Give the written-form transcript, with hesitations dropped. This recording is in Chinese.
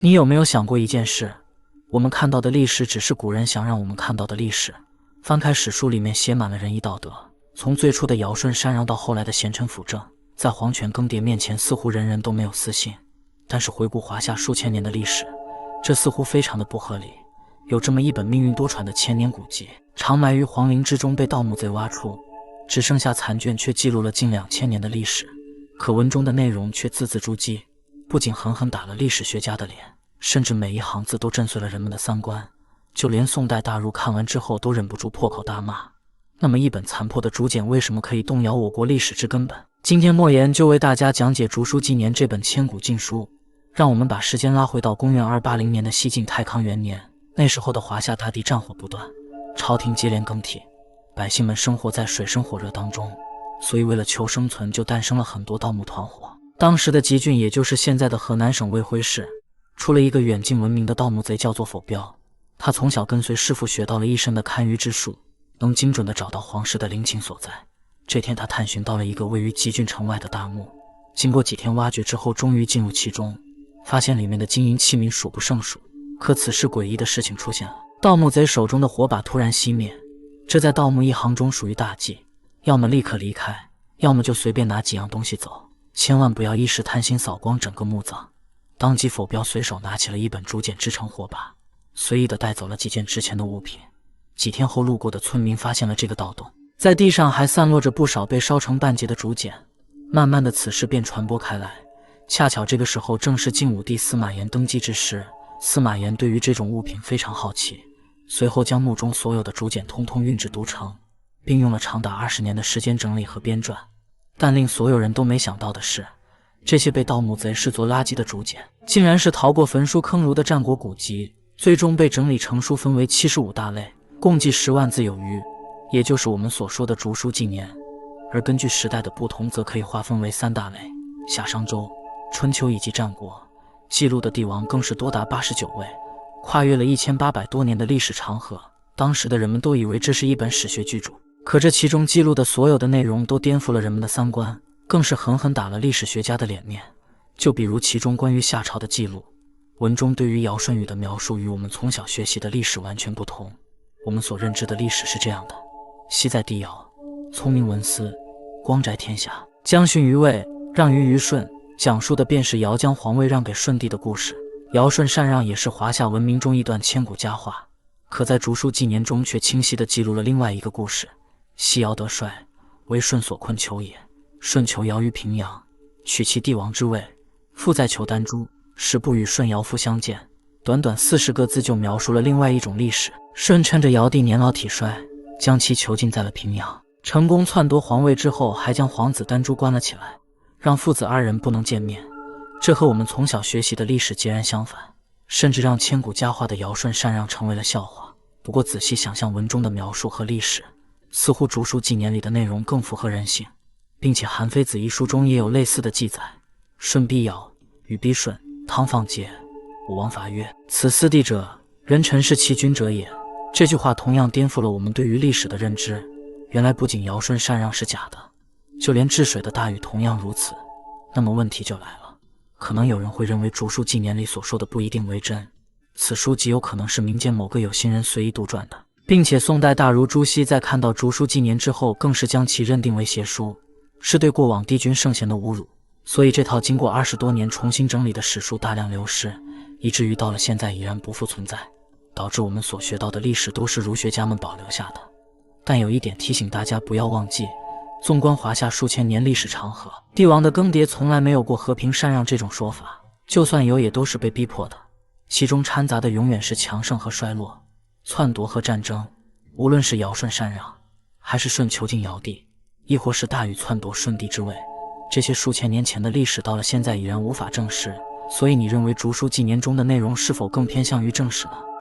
你有没有想过一件事？我们看到的历史只是古人想让我们看到的历史。翻开史书，里面写满了仁义道德，从最初的尧舜禅让到后来的贤臣辅政，在皇权更迭面前，似乎人人都没有私心。但是回顾华夏数千年的历史，这似乎非常的不合理。有这么一本命运多舛的千年古籍，长埋于皇陵之中，被盗墓贼挖出，只剩下残卷，却记录了近2000年的历史。可文中的内容却字字珠玑，不仅狠狠打了历史学家的脸，甚至每一行字都震碎了人们的三观。就连宋代大儒看完之后都忍不住破口大骂。那么一本残破的竹简为什么可以动摇我国历史之根本？今天莫言就为大家讲解《竹书纪年》这本千古禁书。让我们把时间拉回到公元280年的西晋太康元年，那时候的华夏大地战火不断，朝廷接连更替，百姓们生活在水深火热当中，所以为了求生存，就诞生了很多盗墓团伙。当时的吉郡，也就是现在的河南省卫辉市，出了一个远近闻名的盗墓贼，叫做否彪。他从小跟随师傅学到了一身的看舆之术，能精准地找到皇室的陵寝所在。这天他探寻到了一个位于吉郡城外的大墓，经过几天挖掘之后，终于进入其中，发现里面的金银器皿数不胜数。可此时诡异的事情出现了，盗墓贼手中的火把突然熄灭，这在盗墓一行中属于大忌，要么立刻离开，要么就随便拿几样东西走，千万不要一时贪心扫光整个墓葬。当即否彪随手拿起了一本竹简制成火把，随意地带走了几件值钱的物品。几天后，路过的村民发现了这个盗洞，在地上还散落着不少被烧成半截的竹简。慢慢的，此事便传播开来。恰巧这个时候正是晋武帝司马炎登基之时，司马炎对于这种物品非常好奇，随后将墓中所有的竹简通通运至都城，并用了长达20年的时间整理和编撰。但令所有人都没想到的是，这些被盗墓贼视作垃圾的竹简，竟然是逃过焚书坑儒的战国古籍，最终被整理成书，分为75大类，共计10万字有余，也就是我们所说的竹书纪年。而根据时代的不同，则可以划分为3大类：夏商周、春秋以及战国。记录的帝王更是多达89位，跨越了1800多年的历史长河。当时的人们都以为这是一本史学巨著，可这其中记录的所有的内容都颠覆了人们的三观，更是狠狠打了历史学家的脸面。就比如其中关于夏朝的记录，文中对于尧舜禹的描述与我们从小学习的历史完全不同。我们所认知的历史是这样的：羲在帝尧，聪明文思，光宅天下，将逊于魏，让于舜，讲述的便是尧将皇位让给舜帝的故事。尧舜禅让也是华夏文明中一段千古佳话，可在竹书纪年中却清晰地记录了另外一个故事：羲尧得衰，为舜所困求也。舜求尧于平阳，取其帝王之位，复再求丹朱，时不与舜尧父相见。短短40个字就描述了另外一种历史。舜趁着尧帝年老体衰，将其囚禁在了平阳，成功篡夺皇位之后，还将皇子丹朱关了起来，让父子2人不能见面。这和我们从小学习的历史截然相反，甚至让千古佳话的尧舜禅让成为了笑话。不过仔细想象文中的描述和历史，似乎竹书纪年里的内容更符合人性，并且《韩非子》一书中也有类似的记载：舜逼尧，禹逼舜，汤放桀，武王伐曰：此四帝者，人臣是其君者也。这句话同样颠覆了我们对于历史的认知。原来不仅尧舜禅让是假的，就连治水的大禹同样如此。那么问题就来了，可能有人会认为竹书纪年里所说的不一定为真，此书极有可能是民间某个有心人随意杜撰的，并且宋代大儒朱熹在看到竹书纪年之后，更是将其认定为邪书，是对过往帝君圣贤的侮辱。所以这套经过20多年重新整理的史书大量流失，以至于到了现在已然不复存在，导致我们所学到的历史都是儒学家们保留下的。但有一点提醒大家不要忘记，纵观华夏数千年历史长河，帝王的更迭从来没有过和平禅让这种说法，就算有也都是被逼迫的，其中掺杂的永远是强盛和衰落，篡夺和战争。无论是尧舜禅让，还是舜囚禁尧帝，亦或是大禹篡夺舜帝之位，这些数千年前的历史到了现在已然无法证实。所以你认为竹书纪年中的内容是否更偏向于正史呢？